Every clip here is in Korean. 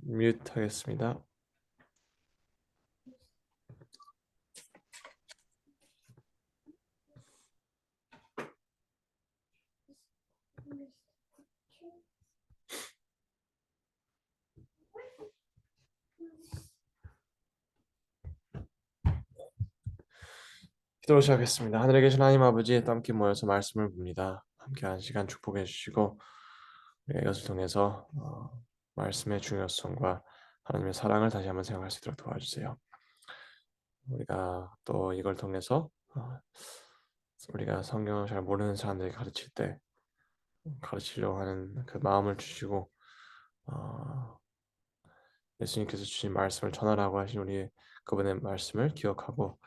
뮤트 하겠습니다. 기도로 시작하겠습니다. 하늘에 계신 하나님 아버지, 함께 모여서 말씀을 봅니다. 함께 한 시간 축복해 주시고 이것을 통해서 말씀의 중요성과 하나님의 사랑을 다시 한번 생각할 수 있도록 도와주세요. 우리가 또 이걸 통해서 우리가 성경을 잘 모르는 사람들에게 가르칠 때 가르치려고 하는 그 마음을 주시고 예수님께서 주신 말씀을 전하라고 하신 우리 그분의 말씀을 기억하고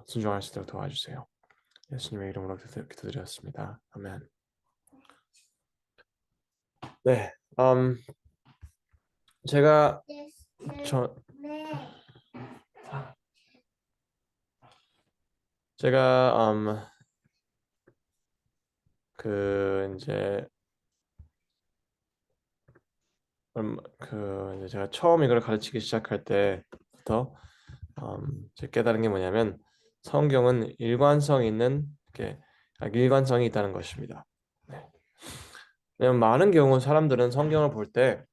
순종할 수 있도록 도와주세요. 예수님의 이름으로 기도드렸습니다. 아멘. 네, 제가 저 제가 그 이제 그 이제 제가 처음 이걸 가르치기 시작할 때부터 제가 깨달은 게 뭐냐면 성경은 일관성 있는 일관성이 있다는 것입니다. 네. 왜냐면 많은 경우 사람들은 성경을 볼 때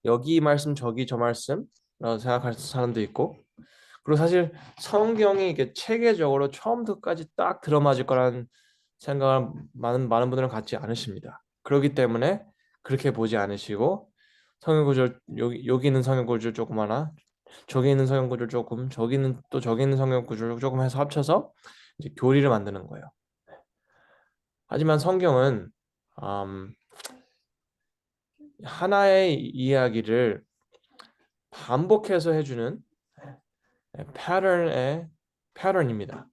여기 이 말씀 저기 저 말씀라고 생각할 사람도 있고, 그리고 사실 성경이 이게 체계적으로 처음부터까지 딱 들어맞을 거라는 생각을 많은 분들은 갖지 않으십니다. 그렇기 때문에 그렇게 보지 않으시고 성경 구절 여기 있는 성경 구절 조금 하나, 저기 있는 성경 구절 조금, 저기 있는 성경 구절 조금 해서 합쳐서 이제 교리를 만드는 거예요. 하지만 성경은 음, 하나의 이야기를 반복해서 해주는 패턴입니다.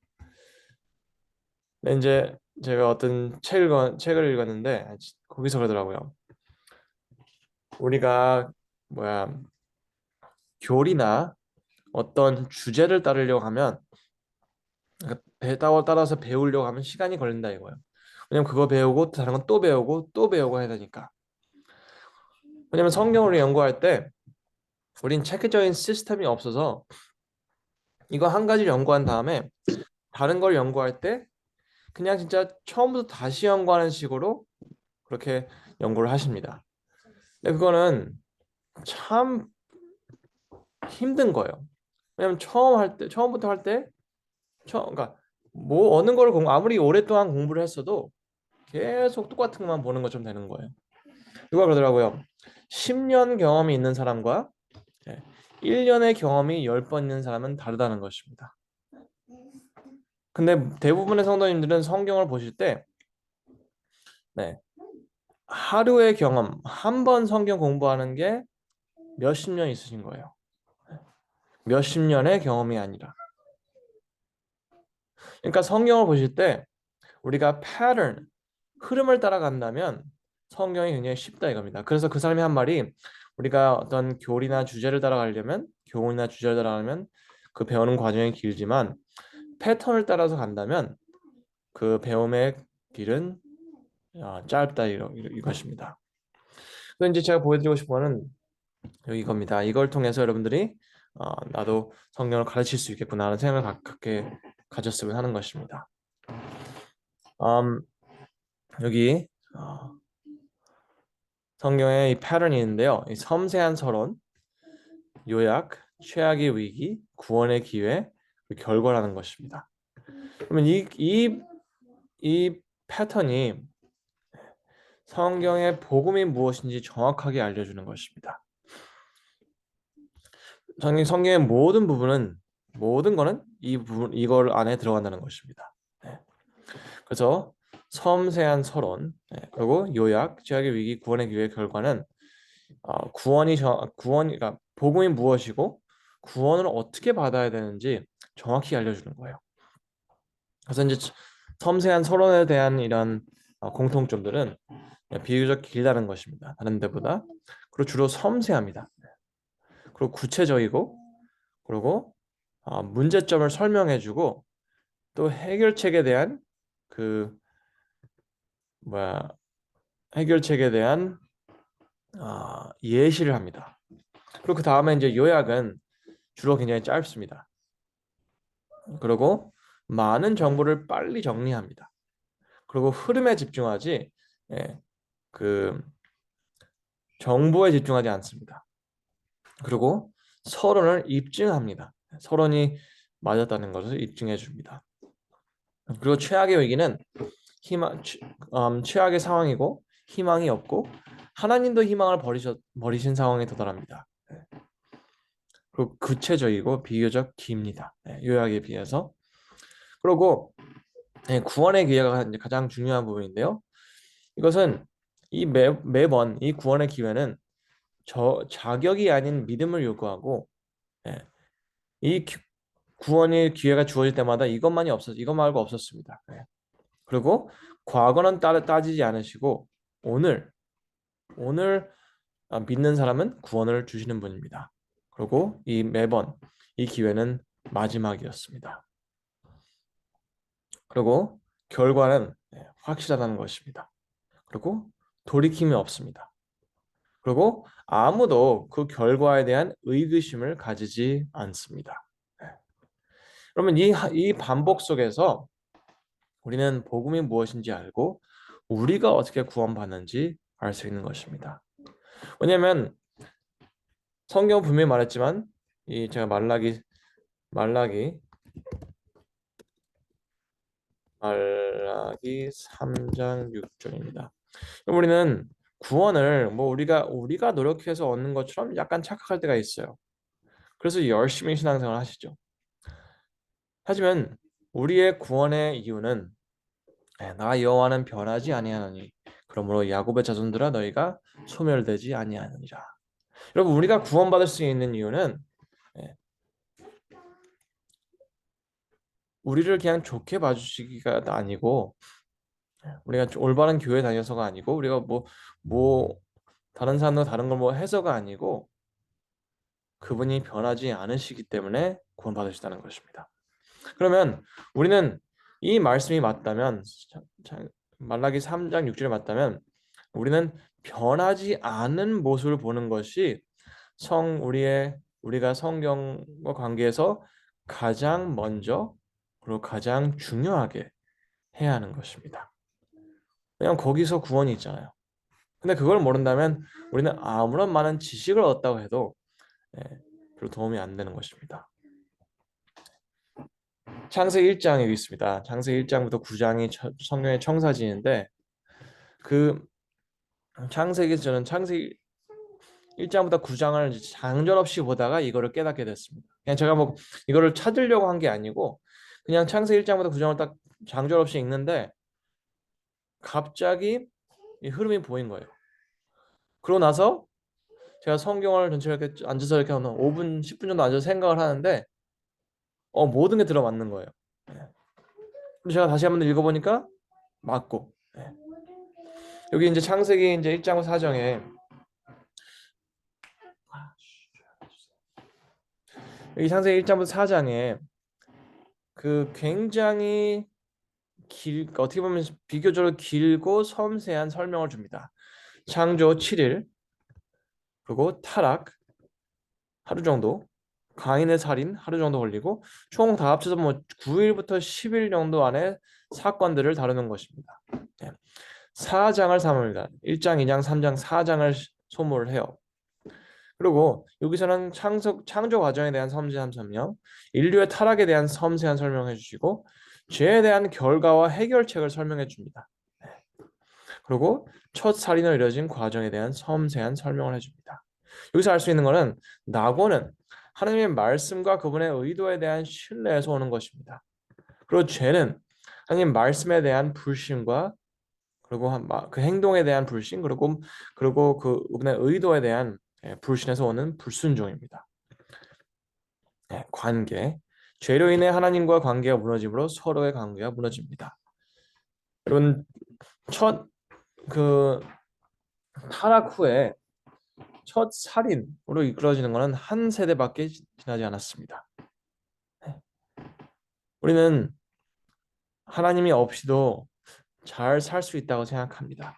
이제 제가 어떤 책을 읽었는데 거기서 그러더라고요. 우리가 교리나 어떤 주제를 따르려고 하면, 따라서 배우려고 하면 시간이 걸린다 이거예요. 왜냐면 그거 배우고 다른 건 또 배우고 또 배우고 해야 되니까. 왜냐면 성경을 연구할 때 우린 체계적인 시스템이 없어서 이거 한 가지를 연구한 다음에 다른 걸 연구할 때 그냥 진짜 처음부터 다시 연구하는 식으로 그렇게 연구를 하십니다. 근데 그거는 참 힘든 거예요. 왜냐면 처음부터 할 때, 그러니까 뭐 어느 걸 아무리 오랫동안 공부를 했어도 계속 똑같은 것만 보는 것처럼 되는 거예요. 누가 그러더라고요. 10년 경험이 있는 사람과 1년의 경험이 10번 있는 사람은 다르다는 것입니다. 근데 대부분의 성도님들은 성경을 보실 때 네, 하루의 경험, 한 번 성경 공부하는 게 몇십 년 있으신 거예요. 몇십 년의 경험이 아니라. 그러니까 성경을 보실 때 우리가 흐름을 따라간다면 성경이 굉장히 쉽다 이겁니다. 그래서 그 사람이 한 말이, 우리가 어떤 교훈이나 주제를 따라가려면 그 배우는 과정이 길지만 패턴을 따라서 간다면 그 배움의 길은 짧다 이것입니다. 그래서 이제 제가 보여드리고 싶은 거는 이겁니다. 이걸 통해서 여러분들이 나도 성경을 가르칠 수 있겠구나 하는 생각을 갖게 가졌으면 하는 것입니다. 여기 성경에 이 패턴이 있는데요. 이 섬세한 서론, 요약, 최악의 위기, 구원의 기회, 그 결과라는 것입니다. 그러면 이 패턴이 성경의 복음이 무엇인지 정확하게 알려주는 것입니다. 성경의 모든 거는 이걸 안에 들어간다는 것입니다. 네. 그래서 섬세한 서론, 그리고 요약, 죄악의 위기, 구원의 기회, 결과는 그러니까 복음이 무엇이고 구원을 어떻게 받아야 되는지 정확히 알려주는 거예요. 그래서 이제 섬세한 서론에 대한 이런 공통점들은 비교적 길다는 것입니다. 다른 데보다. 그리고 주로 섬세합니다. 그리고 구체적이고, 그리고 문제점을 설명해주고, 또 해결책에 대한 그 뭐야 해결책에 대한 예시를 합니다. 그리고 그 다음에 이제 요약은 주로 굉장히 짧습니다. 그리고 많은 정보를 빨리 정리합니다. 그리고 흐름에 집중하지, 예, 그 정보에 집중하지 않습니다. 그리고 서론을 입증합니다. 서론이 맞았다는 것을 입증해 줍니다. 그리고 최악의 위기는 최악의 상황이고 희망이 없고 하나님도 희망을 버리신 상황에 도달합니다. 그리고 구체적이고 비교적 깁니다. 요약에 비해서. 그리고 구원의 기회가 이제 가장 중요한 부분인데요. 이것은 매번 이 구원의 기회는 자격이 아닌 믿음을 요구하고, 예, 이 구원의 기회가 주어질 때마다 이것 말고 없었습니다. 그리고 과거는 따지지 않으시고 오늘 오늘 믿는 사람은 구원을 주시는 분입니다. 그리고 매번 이 기회는 마지막이었습니다. 그리고 결과는 확실하다는 것입니다. 그리고 돌이킴이 없습니다. 그리고 아무도 그 결과에 대한 의구심을 가지지 않습니다. 네. 그러면 이 반복 속에서 우리는 복음이 무엇인지 알고 우리가 어떻게 구원받는지 알 수 있는 것입니다. 왜냐하면 성경 분명히 말했지만 제가 말라기 말라기 3장 6절입니다. 우리는 구원을 뭐 우리가 노력해서 얻는 것처럼 약간 착각할 때가 있어요. 그래서 열심히 신앙생활 하시죠. 하지만 우리의 구원의 이유는 나 여호와는 변하지 아니하노니 그러므로 야곱의 자손들아 너희가 소멸되지 아니하느니라. 여러분 우리가 구원받을 수 있는 이유는 예, 우리를 그냥 좋게 봐주시기가 아니고 우리가 올바른 교회 다녀서가 아니고 우리가 뭐 다른 사람도 다른 걸 뭐 해서가 아니고 그분이 변하지 않으시기 때문에 구원받으시다는 것입니다. 그러면 우리는 이 말씀이 맞다면 말라기 3장 6절에 맞다면 우리는 변하지 않은 모습을 보는 것이 우리가 성경과 관계에서 가장 먼저 그리고 가장 중요하게 해야 하는 것입니다. 왜냐하면 거기서 구원이 있잖아요. 근데 그걸 모른다면 우리는 아무런 많은 지식을 얻었다고 해도 별로 도움이 안 되는 것입니다. 창세기 1장 여기 있습니다. 창세기 1장부터 9장이 성경의 청사진인데 그 창세기 1장부터 9장을 장절없이 보다가 이거를 깨닫게 됐습니다. 그냥 제가 뭐 이거를 찾으려고 한 게 아니고 그냥 창세기 1장부터 9장을 딱 장절없이 읽는데 갑자기 이 흐름이 보인 거예요. 그러고 나서 제가 성경을 전체를 이렇게 앉아서 이렇게 한 5분, 10분 정도 앉아서 생각을 하는데 모든 게 들어맞는 거예요. 그리고 제가 다시 한번 읽어보니까 맞고 여기 이제 창세기 이제 1장 4장에 여기 창세기 1장부터 4장에 그 굉장히 어떻게 보면 비교적으로 길고 섬세한 설명을 줍니다. 창조 7일, 그리고 타락 하루 정도, 가인의 살인 하루 정도 걸리고 총 다 합쳐서 뭐 9일부터 10일 정도 안에 사건들을 다루는 것입니다. 4장을 삼습니다. 1장, 2장, 3장, 4장을 소모를 해요. 그리고 여기서는 창조 과정에 대한 섬세한 설명, 인류의 타락에 대한 섬세한 설명해 주시고 죄에 대한 결과와 해결책을 설명해 줍니다. 그리고 첫 살인을 이뤄진 과정에 대한 섬세한 설명을 해줍니다. 여기서 알 수 있는 것은 낙원은 하나님의 말씀과 그분의 의도에 대한 신뢰에서 오는 것입니다. 그리고 죄는 하나님 말씀에 대한 불신과 그리고 그 행동에 대한 불신 그리고 그분의 의도에 대한 불신에서 오는 불순종입니다. 관계 죄로 인해 하나님과 관계가 무너짐으로 서로의 관계가 무너집니다. 여러분 첫 그 타락 후에 첫 살인으로 이끌어지는 것은 한 세대밖에 지나지 않았습니다. 우리는 하나님이 없이도 잘 살 수 있다고 생각합니다.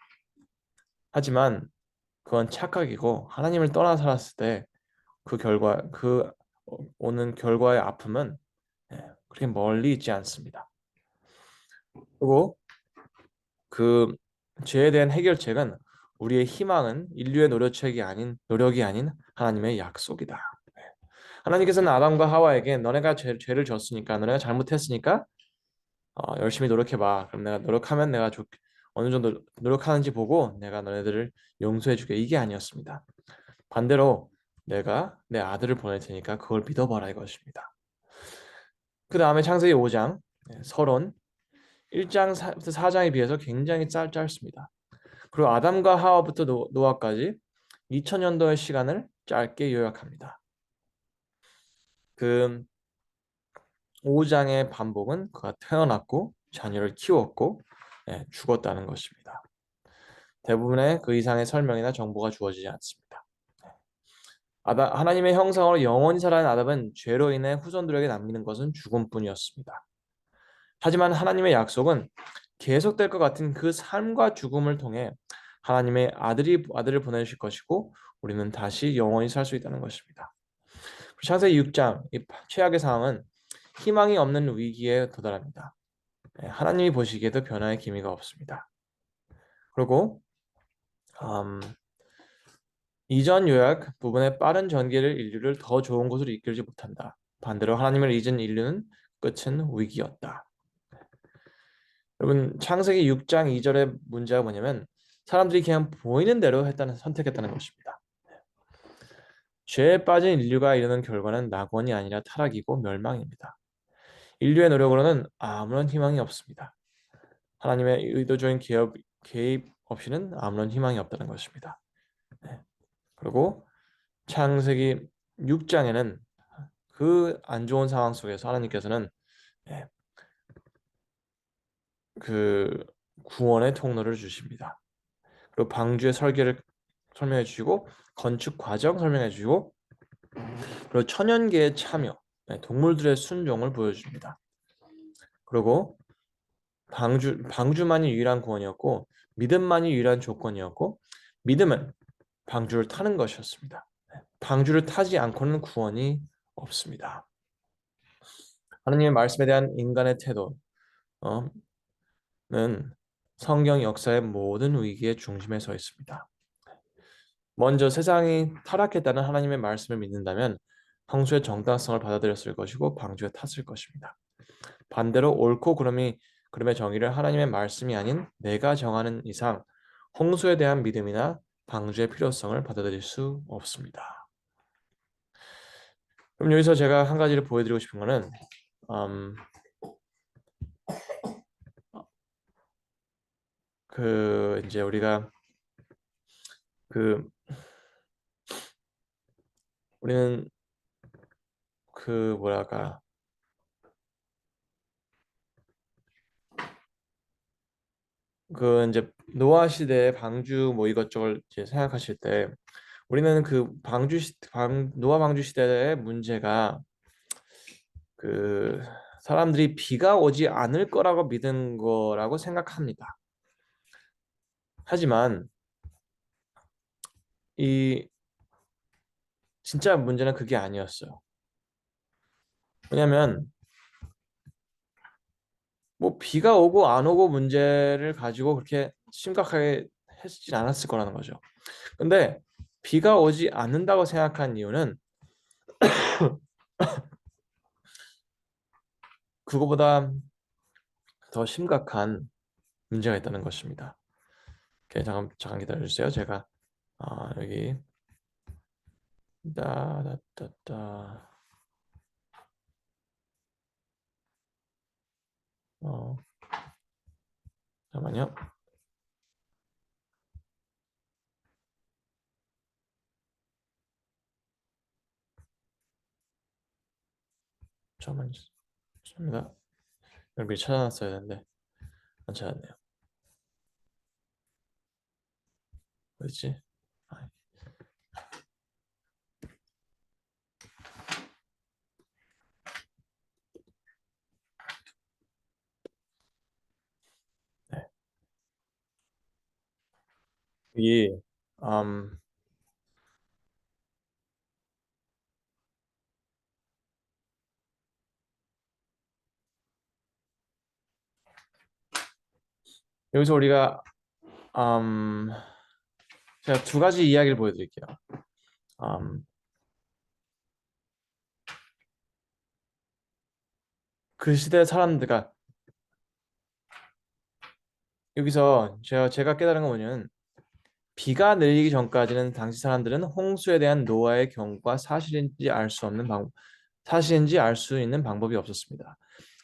하지만 그건 착각이고 하나님을 떠나 살았을 때 그 결과 오는 결과의 아픔은 그렇게 멀리 있지 않습니다. 그리고 그 죄에 대한 해결책은 우리의 희망은 인류의 노력이 아닌 하나님의 약속이다. 하나님께서는 아담과 하와에게 너네가 죄를 졌으니까 너네가 잘못했으니까 열심히 노력해봐. 그럼 내가 노력하면 어느 정도 노력하는지 보고 내가 너네들을 용서해주게 이게 아니었습니다. 반대로 내가 내 아들을 보낼 테니까 그걸 믿어봐라 이것입니다. 그 다음에 창세기 5장 서론 1장 4장에 비해서 굉장히 짧습니다. 그리고 아담과 하와부터 노아까지 2000년도의 시간을 짧게 요약합니다. 그 5장의 반복은 그가 태어났고 자녀를 키웠고 죽었다는 것입니다. 대부분의 그 이상의 설명이나 정보가 주어지지 않습니다. 하나님의 형상으로 영원히 살아가는 아담은 죄로 인해 후손들에게 남기는 것은 죽음뿐이었습니다. 하지만 하나님의 약속은 계속될 것 같은 그 삶과 죽음을 통해 하나님의 아들을 보내실 것이고 우리는 다시 영원히 살 수 있다는 것입니다. 창세기 6장 이 최악의 상황은 희망이 없는 위기에 도달합니다. 하나님이 보시기에도 변화의 기미가 없습니다. 그리고 음, 이전 요약 부분의 빠른 전개를 인류를 더 좋은 곳으로 이끌지 못한다. 반대로 하나님을 잊은 인류는 끝은 위기였다. 여러분 창세기 6장 2절의 문제가 뭐냐면 사람들이 그냥 보이는 대로 선택했다는 것입니다. 죄에 빠진 인류가 이르는 결과는 낙원이 아니라 타락이고 멸망입니다. 인류의 노력으로는 아무런 희망이 없습니다. 하나님의 의도적인 개입 없이는 아무런 희망이 없다는 것입니다. 네. 그리고 창세기 6장에는 그 안 좋은 상황 속에서 하나님께서는 네, 그 구원의 통로를 주십니다. 그리고 방주의 설계를 설명해 주시고 건축 과정 설명해 주시고 그리고 천연계의 참여, 동물들의 순종을 보여줍니다. 그리고 방주만이 유일한 구원이었고 믿음만이 유일한 조건이었고 믿음은 방주를 타는 것이었습니다. 방주를 타지 않고는 구원이 없습니다. 하나님의 말씀에 대한 인간의 태도는 성경 역사의 모든 위기의 중심에 서 있습니다. 먼저 세상이 타락했다는 하나님의 말씀을 믿는다면 홍수의 정당성을 받아들였을 것이고 방주에 탔을 것입니다. 반대로 옳고 그름의 정의를 하나님의 말씀이 아닌 내가 정하는 이상 홍수에 대한 믿음이나 방주의 필요성을 받아들일 수 없습니다. 그럼 여기서 제가 한 가지를 보여드리고 싶은 거는 음, 이제 우리가 그 우리는 뭐랄까 이제 노아 시대의 방주 뭐 이것저것 이제 생각하실 때 우리는 노아 방주 시대의 문제가 그 사람들이 비가 오지 않을 거라고 믿은 거라고 생각합니다. 하지만 이 진짜 문제는 그게 아니었어요. 왜냐하면 뭐 비가 오고 안 오고 문제를 가지고 그렇게 심각하게 했지 않았을 거라는 거죠. 근데 비가 오지 않는다고 생각한 이유는 그거보다 더 심각한 문제가 있다는 것입니다. 오케이, 잠깐 기다려주세요. 제가 여기 따따따 어 잠깐만요. 잠깐만요. 죄송합니다. 이걸 미리 찾아놨어야 되는데 안 찾았네요. 어딨지? 아, 네. 여기 음, 여기서 우리가 음, 제가 두 가지 이야기를 보여드릴게요. 음, 그 시대 사람들과 여기서 제가 깨달은 건 뭐냐면 비가 내리기 전까지는 당시 사람들은 홍수에 대한 노아의 경고가 사실인지 알 수 있는 방법이 없었습니다.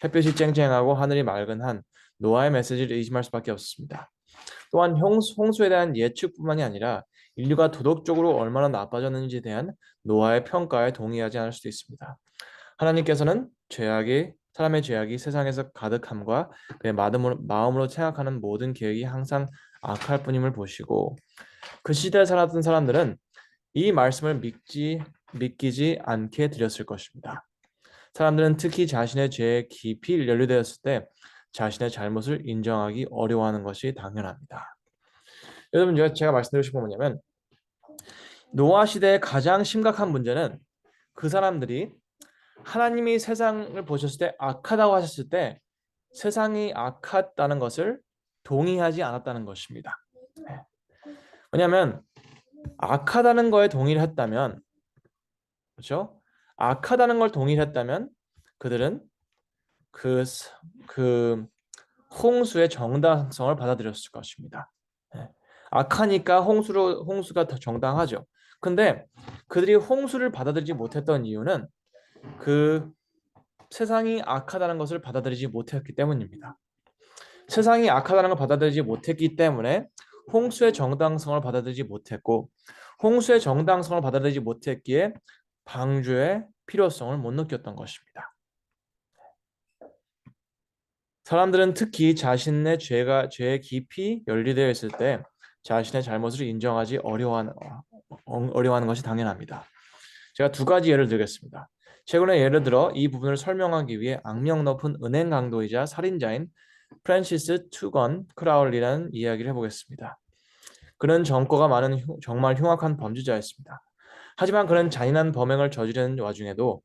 햇볕이 쨍쨍하고 하늘이 맑은 한 노아의 메시지를 의심할 수밖에 없었습니다. 또한 홍수에 대한 예측뿐만이 아니라 인류가 도덕적으로 얼마나 나빠졌는지에 대한 노아의 평가에 동의하지 않을 수도 있습니다. 하나님께서는 사람의 죄악이 세상에서 가득함과 그의 마음으로 생각하는 모든 계획이 항상 악할 뿐임을 보시고 그 시대에 살았던 사람들은 이 말씀을 믿기지 않게 드렸을 것입니다. 사람들은 특히 자신의 죄에 깊이 연루되었을 때 자신의 잘못을 인정하기 어려워하는 것이 당연합니다. 여러분, 제가 말씀드리고 싶은 건 뭐냐면 노아 시대의 가장 심각한 문제는 그 사람들이 하나님이 세상을 보셨을 때 악하다고 하셨을 때 세상이 악하다는 것을 동의하지 않았다는 것입니다. 네. 왜냐하면 악하다는 거에 동의를 했다면, 그렇죠? 악하다는 걸 동의를 했다면 그들은 그, 그 홍수의 정당성을 받아들였을 것입니다. 예. 악하니까 홍수가 더 정당하죠. 근데 그들이 홍수를 받아들이지 못했던 이유는 그 세상이 악하다는 것을 받아들이지 못했기 때문입니다. 세상이 악하다는 걸 받아들이지 못했기 때문에 홍수의 정당성을 받아들이지 못했고 홍수의 정당성을 받아들이지 못했기에 방주의 필요성을 못 느꼈던 것입니다. 사람들은 특히 자신의 죄에 깊이 연루되어 있을 때 자신의 잘못을 인정하지 어려워하는 것이 당연합니다. 제가 두 가지 예를 들겠습니다. 최근에 예를 들어 이 부분을 설명하기 위해 악명 높은 은행 강도이자 살인자인 프랜시스 투건 크라울리라는 이야기를 해보겠습니다. 그는 전과가 많은 정말 흉악한 범죄자였습니다. 하지만 그는 잔인한 범행을 저지르는 와중에도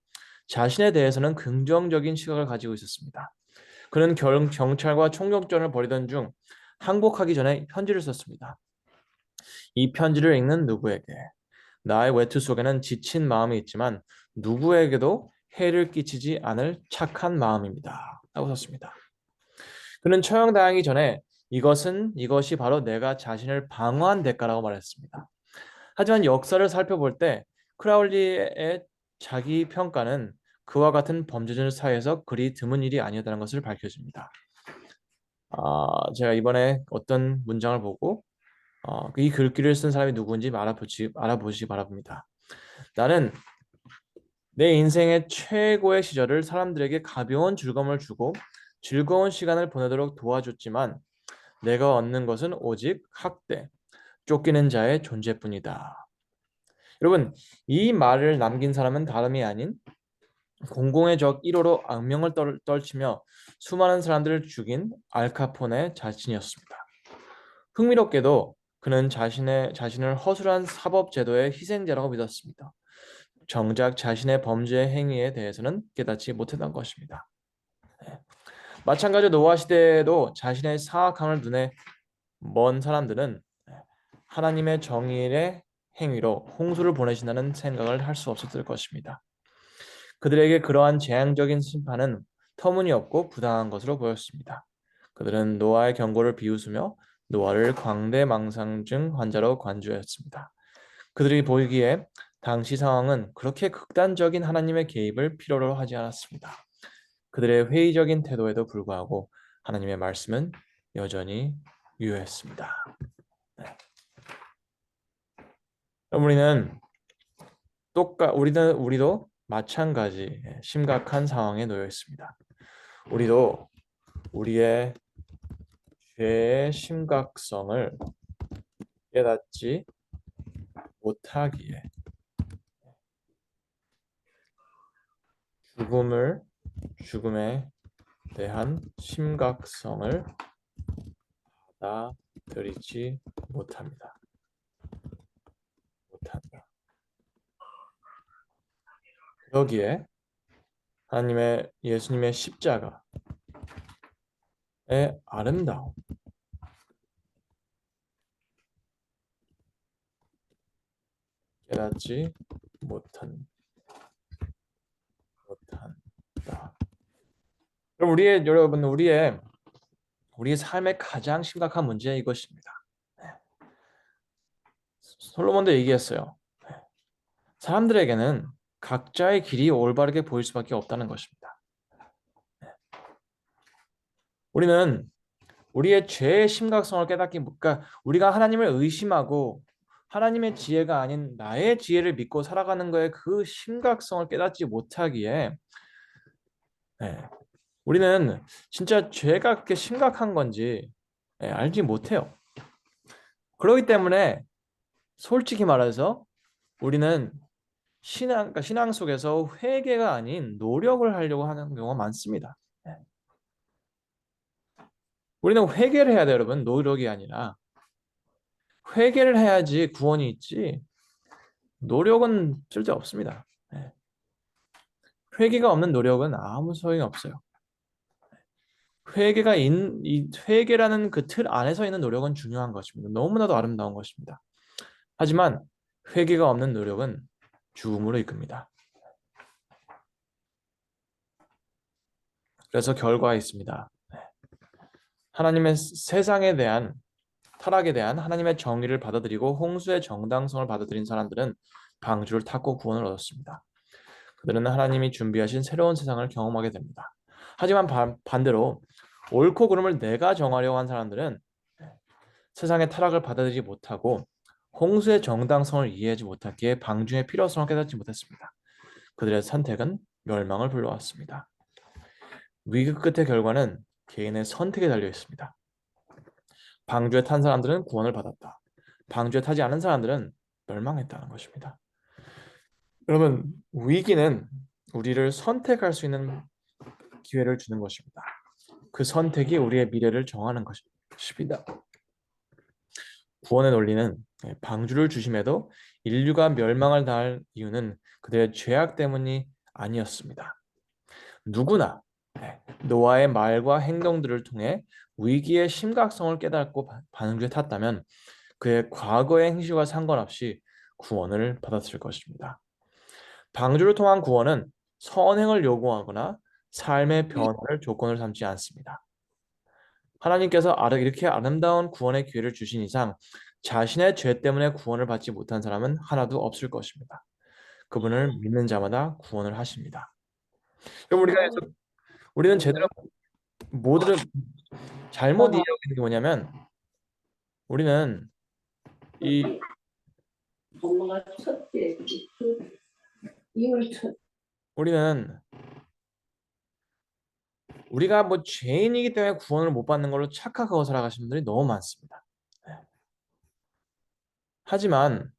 자신에 대해서는 긍정적인 시각을 가지고 있었습니다. 그는 경찰과 총격전을 벌이던 중 항복하기 전에 편지를 썼습니다. 이 편지를 읽는 누구에게 나의 외투 속에는 지친 마음이 있지만 누구에게도 해를 끼치지 않을 착한 마음입니다. 라고 썼습니다. 그는 처형당하기 전에 이것이 바로 내가 자신을 방어한 대가라고 말했습니다. 하지만 역사를 살펴볼 때 크라울리의 자기 평가는 그와 같은 범죄者사이에서 그리 드문 일이 아니었다는 것을 밝혀줍니다. 제가 이번에 어떤 문장을 보고 이 글귀를 쓴 사람이 누구인지 알아보시기 바랍니다. 나는 내 인생의 최고의 시절을 사람들에게 가벼운 즐거움을 주고 즐거운 시간을 보내도록 도와줬지만 내가 얻는 것은 오직 학대, 쫓기는 자의 존재뿐이다. 여러분, 이 말을 남긴 사람은 다름이 아닌 공공의 적 1호로 악명을 떨치며 수많은 사람들을 죽인 알카포네 자신이었습니다. 흥미롭게도 그는 자신을 허술한 사법 제도의 희생자라고 믿었습니다. 정작 자신의 범죄 행위에 대해서는 깨닫지 못했던 것입니다. 마찬가지로 노아 시대에도 자신의 사악함을 눈에 먼 사람들은 하나님의 정의의 행위로 홍수를 보내신다는 생각을 할 수 없었을 것입니다. 그들에게 그러한 재앙적인 심판은 터무니없고 부당한 것으로 보였습니다. 그들은 노아의 경고를 비웃으며 노아를 광대망상증 환자로 관주했습니다. 그들이 보기에 당시 상황은 그렇게 극단적인 하나님의 개입을 필요로 하지 않았습니다. 그들의 회의적인 태도에도 불구하고 하나님의 말씀은 여전히 유효했습니다. 네. 우리도 마찬가지 심각한 상황에 놓여 있습니다. 우리도 우리의 죄의 심각성을 깨닫지 못하기에 죽음에 대한 심각성을 받아들이지 못합니다. 못한다. 여기에 하나님의 예수님의 십자가의 아름다움 깨닫지 못한다. 그럼 여러분 우리의 삶의 가장 심각한 문제 이것입니다. 네. 솔로몬도 얘기했어요. 네. 사람들에게는 각자의 길이 올바르게 보일 수밖에 없다는 것입니다. 네. 우리는 우리의 죄의 심각성을 깨닫기, 그러니까 우리가 하나님을 의심하고 하나님의 지혜가 아닌 나의 지혜를 믿고 살아가는 거에 그 심각성을 깨닫지 못하기에 네. 우리는 진짜 죄가 그렇게 심각한 건지 알지 못해요. 그렇기 때문에 솔직히 말해서 우리는 그러니까 신앙 속에서 회개가 아닌 노력을 하려고 하는 경우가 많습니다. 네. 우리는 회개를 해야 돼요, 여러분. 노력이 아니라. 회개를 해야지 구원이 있지. 노력은 쓸데없습니다. 네. 회개가 없는 노력은 아무 소용이 없어요. 이 회개라는 그 틀 안에서 있는 노력은 중요한 것입니다. 너무나도 아름다운 것입니다. 하지만 회개가 없는 노력은 죽음으로 이끕니다. 그래서 결과가 있습니다. 하나님의 세상에 대한 타락에 대한 하나님의 정의를 받아들이고 홍수의 정당성을 받아들인 사람들은 방주를 탔고 구원을 얻었습니다. 그들은 하나님이 준비하신 새로운 세상을 경험하게 됩니다. 하지만 반대로 옳고 그름을 내가 정하려고 한 사람들은 세상의 타락을 받아들이지 못하고 홍수의 정당성을 이해하지 못했기에 방주의 필요성을 깨닫지 못했습니다. 그들의 선택은 멸망을 불러왔습니다. 위기 끝의 결과는 개인의 선택에 달려 있습니다. 방주에 탄 사람들은 구원을 받았다. 방주에 타지 않은 사람들은 멸망했다는 것입니다. 여러분, 위기는 우리를 선택할 수 있는 기회를 주는 것입니다. 그 선택이 우리의 미래를 정하는 것입니다. 구원의 논리는 방주를 주심에도 인류가 멸망을 당할 이유는 그들의 죄악 때문이 아니었습니다. 누구나 노아의 말과 행동들을 통해 위기의 심각성을 깨닫고 방주에 탔다면 그의 과거의 행실과 상관없이 구원을 받았을 것입니다. 방주를 통한 구원은 선행을 요구하거나 삶의 변화를 조건을 삼지 않습니다. 하나님께서 이렇게 아름다운 구원의 기회를 주신 이상 자신의 죄 때문에 구원을 받지 못한 사람은 하나도 없을 것입니다. 그분을 믿는 자마다 구원을 하십니다. 그럼 우리는 제대로 모두를 잘못 이해하고 있는 게 뭐냐면 우리는 이 엄마가 첫째 이걸 첫 우리는 우리가 뭐 죄인이기 때문에 구원을 못 받는 걸로 착각하고 살아가시는 분들이 너무 많습니다. 하지만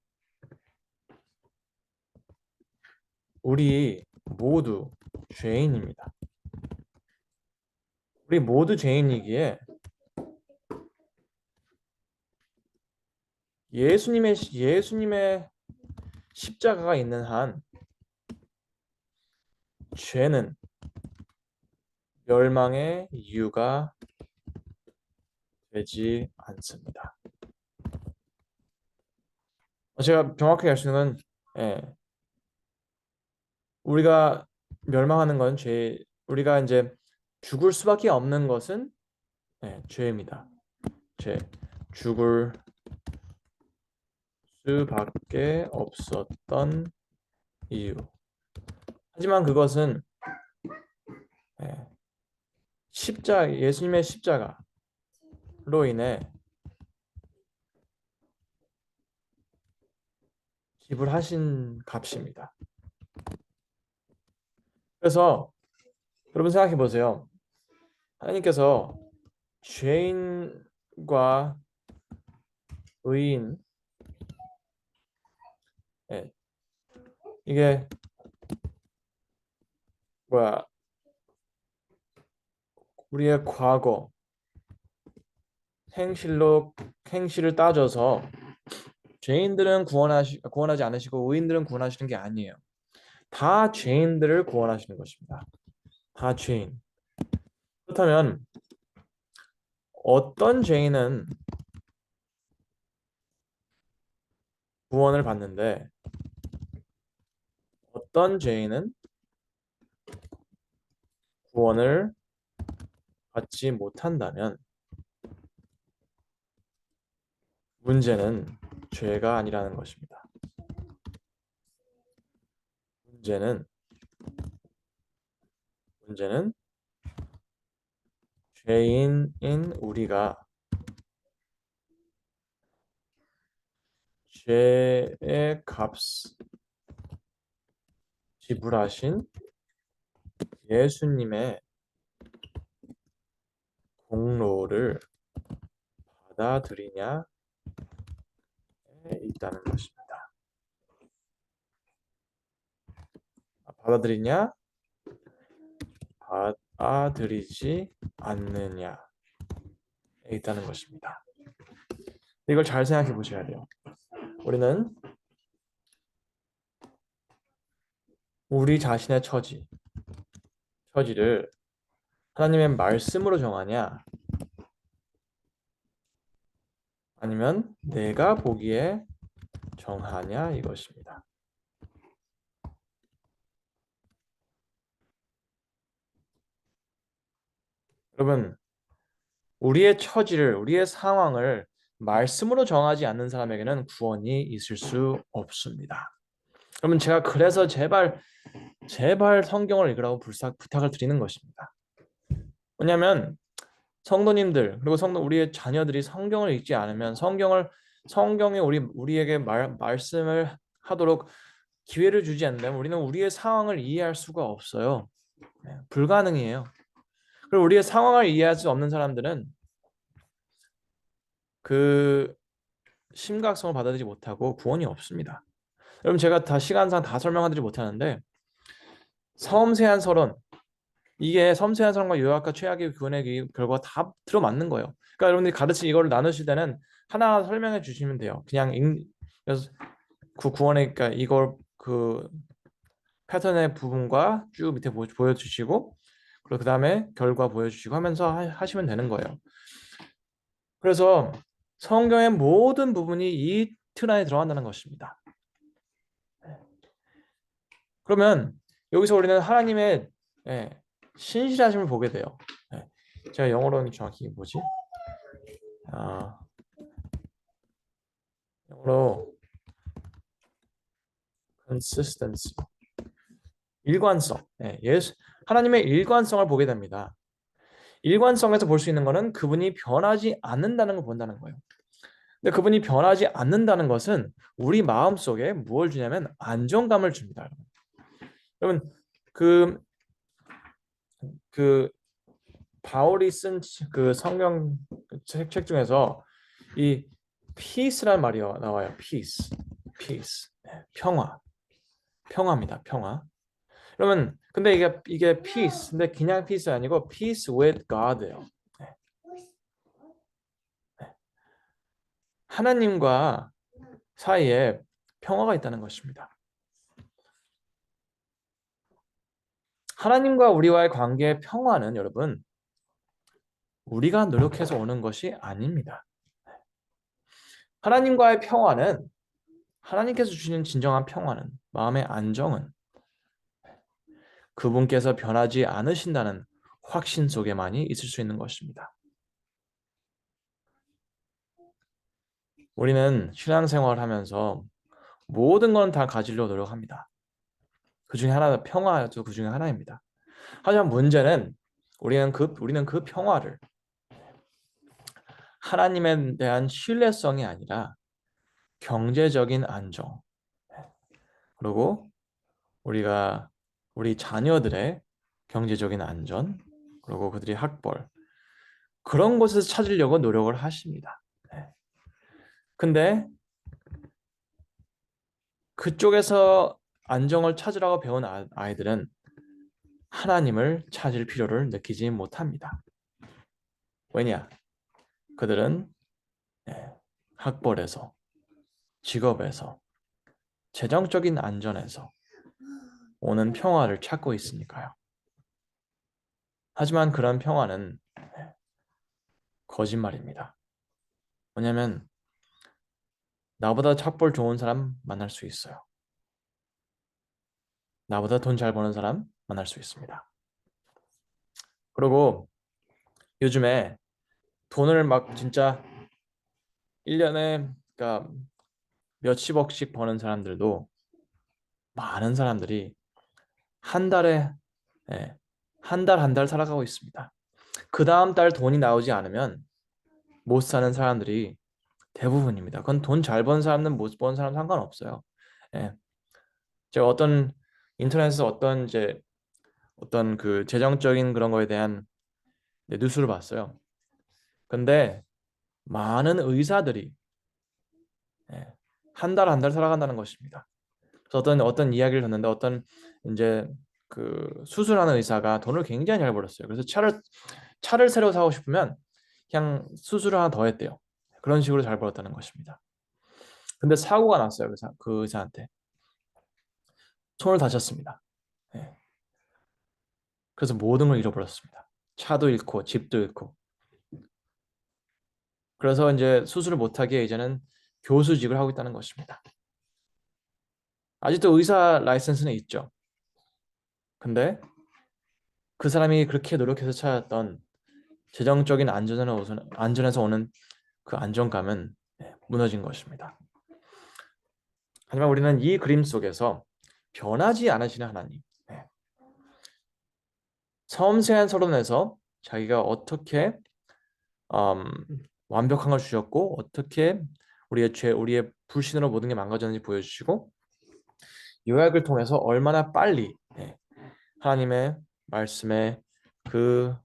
우리 모두 죄인입니다. 우리 모두 죄인이기에 예수님의 십자가가 있는 한 죄는 멸망의 이유가 되지 않습니다. 제가 정확하게 알 수 있는 건 우리가 멸망하는 건 우리가 이제 죽을 수밖에 없는 것은 죄입니다. 죽을 수밖에 없었던 이유. 하지만 그것은 예수님의 십자가로 인해 지불하신 값입니다. 그래서 여러분 생각해 보세요. 하나님께서 죄인과 의인 이게 우리의 과거 행실을 따져서 죄인들은 구원하지 않으시고 의인들은 구원하시는 게 아니에요. 다 죄인들을 구원하시는 것입니다. 다 죄인. 그렇다면 어떤 죄인은 구원을 받는데 어떤 죄인은 구원을 받지 못한다면 문제는 죄가 아니라는 것입니다. 문제는 죄인인 우리가 죄의 값 지불하신 예수님의 공로를 받아들이냐에 있다는 것입니다. 받아들이냐, 받아들이지 않느냐에 있다는 것입니다. 이걸 잘 생각해 보셔야 돼요. 우리는 우리 자신의 처지를 하나님의 말씀으로 정하냐, 아니면 내가 보기에 정하냐 이것입니다. 여러분, 우리의 처지를, 우리의 상황을 말씀으로 정하지 않는 사람에게는 구원이 있을 수 없습니다. 여러분, 제가 그래서 제발 성경을 읽으라고 부탁을 드리는 것입니다. 왜냐하면 성도님들 그리고 우리의 자녀들이 성경을 읽지 않으면 성경에 우리에게 말씀을 하도록 기회를 주지 않는다면 우리는 우리의 상황을 이해할 수가 없어요. 불가능이에요. 그리고 우리의 상황을 이해할 수 없는 사람들은 그 심각성을 받아들이지 못하고 구원이 없습니다. 여러분, 제가 시간상 다 설명하지 못하는데 섬세한 서론, 이게 섬세한 서론과 요약과 최악의 구원의 결과가 다 들어맞는 거예요. 그러니까 여러분들이 이걸 나누실 때는 하나 설명해 주시면 돼요. 그냥 그래서 그 구원의, 그러니까 이걸 그 패턴의 부분과 쭉 밑에 보여주시고, 그리고 그 다음에 결과 보여주시고 하면서 하시면 되는 거예요. 그래서 성경의 모든 부분이 이 틀 안에 들어간다는 것입니다. 그러면 여기서 우리는 하나님의 신실하심을 보게 돼요. 제가 영어로는 정확히 뭐지? 영어로 consistency, 일관성. 하나님의 일관성을 보게 됩니다. 일관성에서 볼 수 있는 것은 그분이 변하지 않는다는 걸 본다는 거예요. 근데 그분이 변하지 않는다는 것은 우리 마음속에 무엇을 주냐면 안정감을 줍니다. 여러분, 그 바울이 쓴 그 성경 책 중에서 이 peace라는 말이 나와요. peace. 평화입니다. 평화. 그러면 근데 이게 peace, 근데 그냥 peace 아니고 peace with God예요. 하나님과 사이에 평화가 있다는 것입니다. 하나님과 우리와의 관계의 평화는 여러분 우리가 노력해서 오는 것이 아닙니다. 하나님과의 평화는 하나님께서 주시는 진정한 평화는 마음의 안정은 그분께서 변하지 않으신다는 확신 속에만이 있을 수 있는 것입니다. 우리는 신앙생활을 하면서 모든 건 다 가지려고 노력합니다. 그 중에 하나가 평화도 그 중에 하나입니다. 하지만 문제는 우리는 그 평화를 하나님에 대한 신뢰성이 아니라 경제적인 안정, 그리고 우리 자녀들의 경제적인 안전, 그리고 그들이 학벌, 그런 곳에서 찾으려고 노력을 하십니다. 근데 그쪽에서 안정을 찾으라고 배운 아이들은 하나님을 찾을 필요를 느끼지 못합니다. 왜냐? 그들은 학벌에서, 직업에서, 재정적인 안전에서 오는 평화를 찾고 있으니까요. 하지만 그런 평화는 거짓말입니다. 왜냐하면 나보다 척벌 좋은 사람 만날 수 있어요. 나보다 돈 잘 버는 사람 만날 수 있습니다. 그리고 요즘에 돈을 막 진짜 1년에 그러니까 몇십억씩 버는 사람들도 많은 사람들이 한 달에 한 달 한 달 살아가고 있습니다. 그 다음 달 돈이 나오지 않으면 못 사는 사람들이 대부분입니다. 그건 돈 잘 버는 사람은 못 버는 사람 상관없어요. 예. 제가 어떤 인터넷에서 어떤 그 재정적인 그런 거에 대한 뉴스를 봤어요. 근데 많은 의사들이 한 달 한 달 살아간다는 것입니다. 그래서 어떤 이야기를 듣는데 어떤 이제 그 수술하는 의사가 돈을 굉장히 잘 벌었어요. 그래서 차를 새로 사고 싶으면 그냥 수술을 하나 더 했대요. 그런 식으로 잘 벌었다는 것입니다. 근데 사고가 났어요. 그 의사한테 손을 다쳤습니다. 예. 그래서 모든 걸 잃어버렸습니다. 차도 잃고 집도 잃고. 그래서 이제 수술을 못하게 이제는 교수직을 하고 있다는 것입니다. 아직도 의사 라이센스는 있죠. 근데 그 사람이 그렇게 노력해서 찾았던 재정적인 안전에서 오는 그 안정감은 무너진 것입니다. 하지만 우리는 이 그림 속에서 변하지 않으시는 하나님, 섬세한 서론에서 자기가 어떻게 음, 완벽한 걸 주셨고 어떻게 우리의 불신으로 모든 게 망가졌는지 보여주시고 요약을 통해서 얼마나 빨리 하나님의 말씀에 그,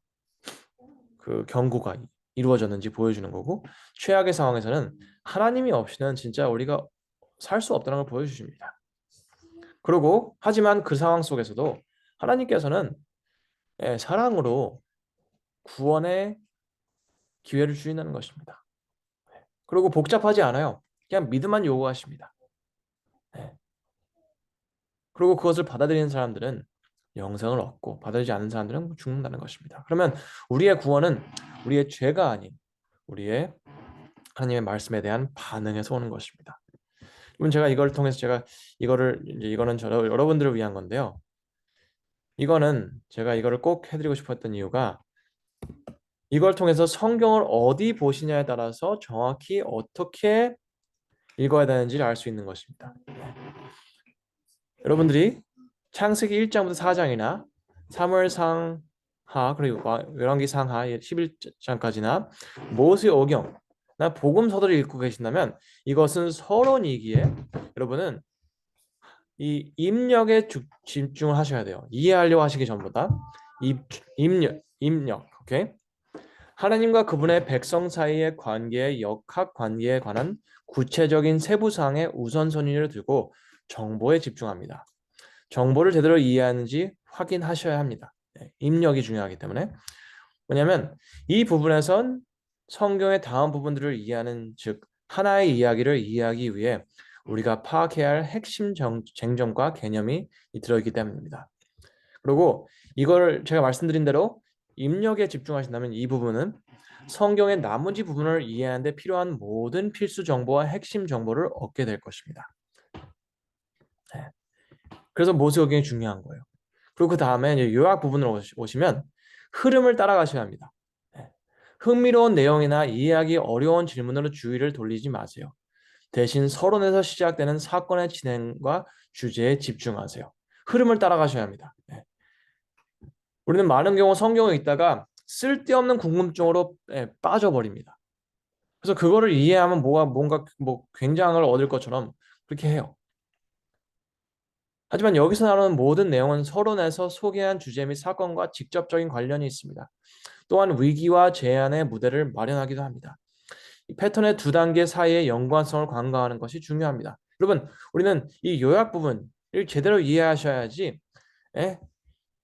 그 경고가 이루어졌는지 보여주는 거고 최악의 상황에서는 하나님이 없이는 진짜 우리가 살 수 없다는 걸 보여주십니다. 그리고 하지만 그 상황 속에서도 하나님께서는 사랑으로 구원의 기회를 주신다는 것입니다. 그리고 복잡하지 않아요. 그냥 믿음만 요구하십니다. 네. 그리고 그것을 받아들이는 사람들은 영생을 얻고 받아들이지 않는 사람들은 죽는다는 것입니다. 그러면 우리의 구원은 우리의 죄가 아닌 우리의 하나님의 말씀에 대한 반응에서 오는 것입니다. 그럼 제가 이걸 통해서 이거는 여러분들을 위한 건데요. 이거는 제가 이거를 꼭 해드리고 싶었던 이유가 이걸 통해서 성경을 어디 보시냐에 따라서 정확히 어떻게 읽어야 되는지를 알 수 있는 것입니다. 여러분들이 창세기 1장부터 4장이나 사무엘상하 그리고 열왕기상하 11장까지나 모세오경나 복음서들을 읽고 계신다면 이것은 서론이기에 여러분은 이 입력에 집중을 하셔야 돼요. 이해하려고 하시기 전보다 입력, 오케이? 하나님과 그분의 백성 사이의 관계의 역학 관계에 관한 구체적인 세부사항의 우선순위를 두고 정보에 집중합니다. 정보를 제대로 이해하는지 확인하셔야 합니다. 입력이 중요하기 때문에. 왜냐하면 이 부분에선 성경의 다음 부분들을 이해하는 즉 하나의 이야기를 이해하기 위해 우리가 파악해야 할 핵심 쟁점과 개념이 들어있기 때문입니다. 그리고 이걸 제가 말씀드린 대로 입력에 집중하신다면 이 부분은 성경의 나머지 부분을 이해하는 데 필요한 모든 필수 정보와 핵심 정보를 얻게 될 것입니다. 그래서 모세오경이 중요한 거예요. 그리고 그 다음에 요약 부분으로 오시면 흐름을 따라가셔야 합니다. 흥미로운 내용이나 이해하기 어려운 질문으로 주의를 돌리지 마세요. 대신 서론에서 시작되는 사건의 진행과 주제에 집중하세요. 흐름을 따라가셔야 합니다. 우리는 많은 경우 성경을 읽다가 쓸데없는 궁금증으로 빠져버립니다. 그래서 그거를 이해하면 뭔가 굉장을 얻을 것처럼 그렇게 해요. 하지만 여기서 나오는 모든 내용은 서론에서 소개한 주제 및 사건과 직접적인 관련이 있습니다. 또한 위기와 재난의 무대를 마련하기도 합니다. 이 패턴의 두 단계 사이의 연관성을 간과하는 것이 중요합니다. 여러분, 우리는 이 요약 부분을 제대로 이해하셔야지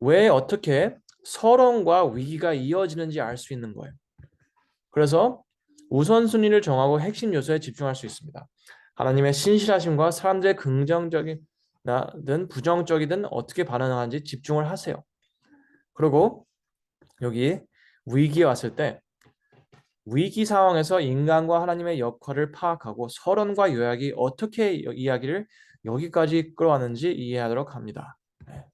왜 어떻게 서론과 위기가 이어지는지 알 수 있는 거예요. 그래서 우선순위를 정하고 핵심 요소에 집중할 수 있습니다. 하나님의 신실하심과 사람들의 긍정적이든 부정적이든 어떻게 반응하는지 집중을 하세요. 그리고 여기 위기에 왔을 때 위기 상황에서 인간과 하나님의 역할을 파악하고 서론과 요약이 어떻게 이야기를 여기까지 끌어왔는지 이해하도록 합니다. 네.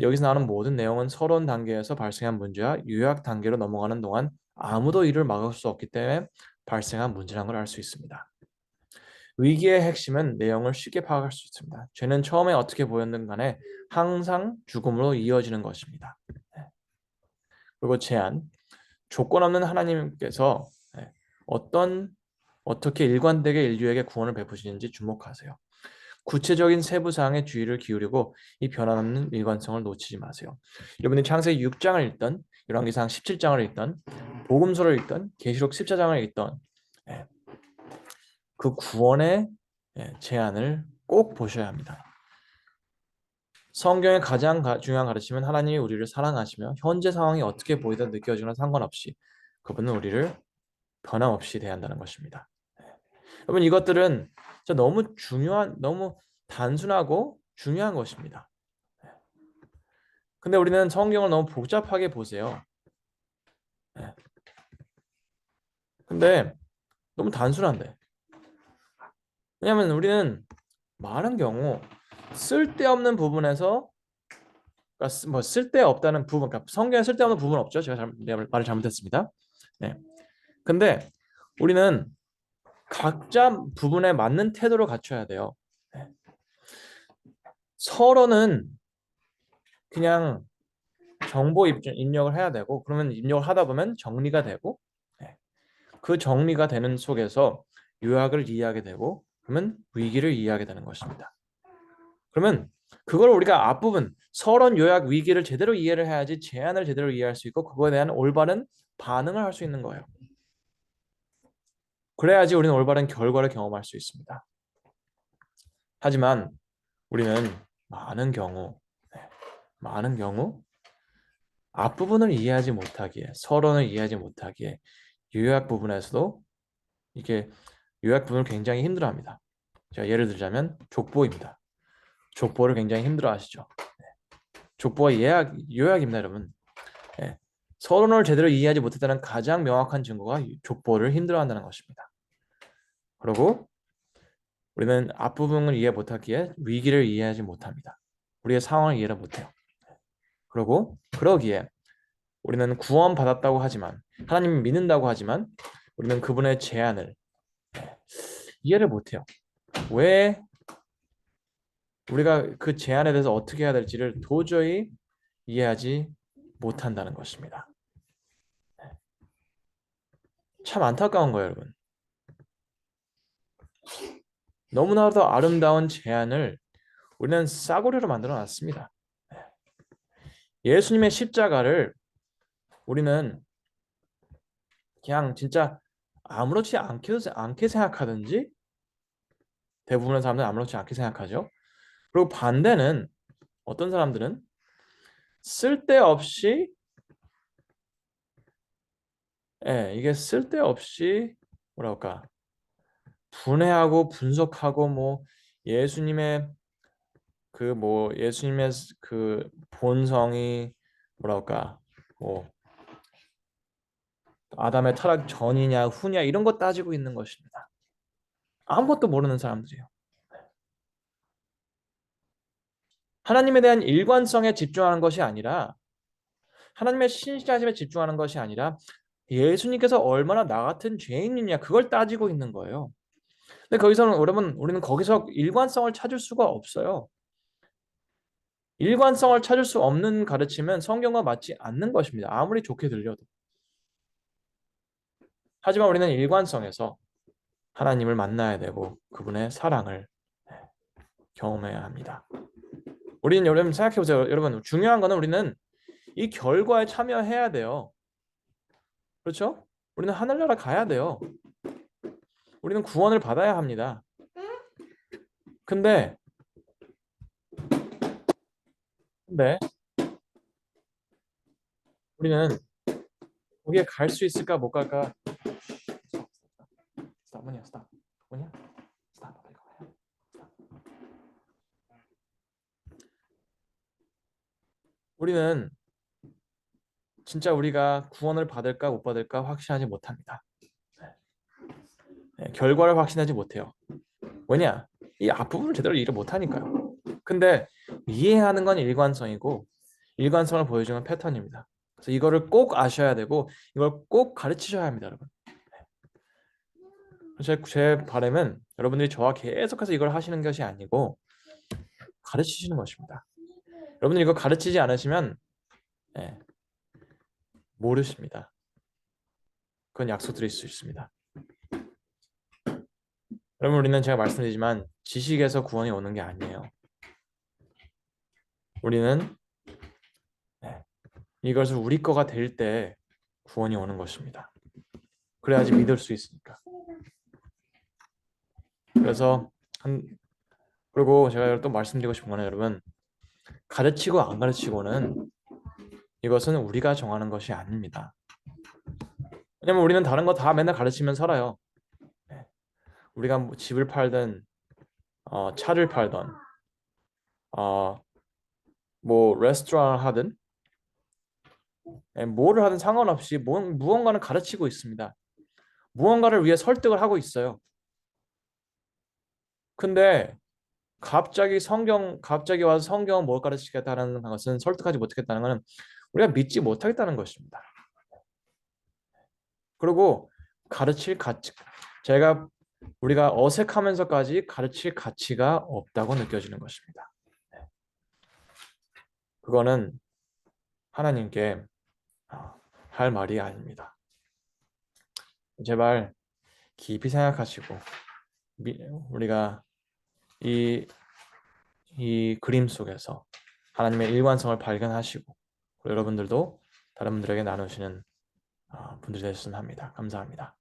여기서 나오는 모든 내용은 서론 단계에서 발생한 문제와 요약 단계로 넘어가는 동안 아무도 이를 막을 수 없기 때문에 발생한 문제라는 걸 알 수 있습니다. 위기의 핵심은 내용을 쉽게 파악할 수 있습니다. 죄는 처음에 어떻게 보였든 간에 항상 죽음으로 이어지는 것입니다. 네. 그리고 제한, 조건 없는 하나님께서 네, 어떻게 일관되게 인류에게 구원을 베푸시는지 주목하세요. 구체적인 세부 사항에 주의를 기울이고 이 변함없는 일관성을 놓치지 마세요. 여러분이 창세기 6장을 읽던, 열왕기상 17장을 읽던, 복음서를 읽던, 계시록 14장을 읽던 예, 그 구원의 제안을 꼭 보셔야 합니다. 성경의 가장 중요한 가르침은 하나님이 우리를 사랑하시며 현재 상황이 어떻게 보이든 느껴지는 상관없이 그분은 우리를 변함없이 대한다는 것입니다. 여러분 이것들은 진짜 너무 중요한, 너무 단순하고 중요한 것입니다. 근데 우리는 성경을 너무 복잡하게 보세요. 근데 너무 단순한데. 왜냐하면 우리는 많은 경우 쓸데없는 부분에서 그러니까 뭐 쓸데없다는 부분, 그러니까 성경에 쓸데없는 부분 없죠. 내가 말을 잘못했습니다. 네. 근데 우리는 각자 부분에 맞는 태도를 갖춰야 돼요. 네. 서로는 그냥 정보 입력을 해야 되고 그러면 입력을 하다 보면 정리가 되고 네. 그 정리가 되는 속에서 요약을 이해하게 되고 그러면 위기를 이해하게 되는 것입니다. 그러면 그걸 우리가 앞부분 서론 요약 위기를 제대로 이해를 해야지 제안을 제대로 이해할 수 있고 그거에 대한 올바른 반응을 할 수 있는 거예요. 그래야지 우리는 올바른 결과를 경험할 수 있습니다. 하지만 우리는 많은 경우 네, 많은 경우 앞부분을 이해하지 못하기에 서론을 이해하지 못하기에 요약 부분에서도 이게 요약 부분을 굉장히 힘들어합니다. 제가 예를 들자면 족보입니다. 족보를 굉장히 힘들어하시죠. 족보가 요약입니다, 여러분. 예. 서론을 제대로 이해하지 못했다는 가장 명확한 증거가 족보를 힘들어한다는 것입니다. 그리고 우리는 앞부분을 이해 못하기에 위기를 이해하지 못합니다. 우리의 상황을 이해를 못해요. 그리고 그러기에 우리는 구원받았다고 하지만 하나님을 믿는다고 하지만 우리는 그분의 제안을 이해를 못해요. 왜 우리가 그 제안에 대해서 어떻게 해야 될지를 도저히 이해하지 못한다는 것입니다. 참 안타까운 거예요, 여러분. 너무나도 아름다운 제안을 우리는 싸구려로 만들어 놨습니다. 예수님의 십자가를 우리는 그냥 진짜 아무렇지 않게 생각하든지 대부분의 사람들은 아무렇지 않게 생각하죠. 그리고 반대는 어떤 사람들은 쓸데없이 이게 쓸데없이 뭐랄까 분해하고 분석하고 뭐 예수님의 예수님의 그 본성이 뭐랄까 뭐 아담의 타락 전이냐 후냐 이런 거 따지고 있는 것입니다. 아무것도 모르는 사람들이에요. 하나님에 대한 일관성에 집중하는 것이 아니라 하나님의 신실하심에 집중하는 것이 아니라 예수님께서 얼마나 나 같은 죄인이냐 그걸 따지고 있는 거예요. 근데 거기서는 여러분 우리는 거기서 일관성을 찾을 수가 없어요. 일관성을 찾을 수 없는 가르침은 성경과 맞지 않는 것입니다. 아무리 좋게 들려도. 하지만 우리는 일관성에서 하나님을 만나야 되고 그분의 사랑을 경험해야 합니다. 우리는 여러분 생각해 보세요. 여러분 중요한 거는 우리는 이 결과에 참여해야 돼요. 그렇죠? 우리는 하늘나라 가야 돼요. 우리는 구원을 받아야 합니다. 근데 우리는 거기에 갈 수 있을까 못 갈까? 뭐냐? 우리는 진짜 우리가 구원을 받을까 못 받을까 확신하지 못합니다. 결과를 확신하지 못해요. 왜냐? 이 앞부분을 제대로 이해를 못하니까요. 근데 이해하는 건 일관성이고 일관성을 보여주는 패턴입니다. 그래서 이거를 꼭 아셔야 되고 이걸 꼭 가르치셔야 합니다, 여러분. 제 바람은 여러분들이 저와 계속해서 이걸 하시는 것이 아니고 가르치시는 것입니다. 여러분들이 이거 가르치지 않으시면 모르십니다. 그건 약속드릴 수 있습니다. 여러분 우리는 제가 말씀드리지만 지식에서 구원이 오는 게 아니에요. 우리는 이것을 우리 거가 될 때 구원이 오는 것입니다. 그래야지 믿을 수 있으니까. 그래서 그리고 제가 또 말씀드리고 싶은 거는 여러분 가르치고 안 가르치고는 이것은 우리가 정하는 것이 아닙니다. 왜냐면 우리는 다른 거 다 맨날 가르치면 살아요. 우리가 뭐 집을 팔든 차를 팔던 뭐 레스토랑을 하든 뭐를 하든 상관없이 무언가는 가르치고 있습니다. 무언가를 위해 설득을 하고 있어요. 근데 갑자기 와서 성경은 뭘 가르치겠다는 것은 설득하지 못하겠다는 것은 우리가 믿지 못하겠다는 것입니다. 그리고 가르칠 가치 우리가 어색하면서까지 가르칠 가치가 없다고 느껴지는 것입니다. 그거는 하나님께 할 말이 아닙니다. 제발 깊이 생각하시고 우리가 이 그림 속에서 하나님의 일관성을 발견하시고 여러분들도 다른 분들에게 나누시는 분들이 되셨으면 합니다. 감사합니다.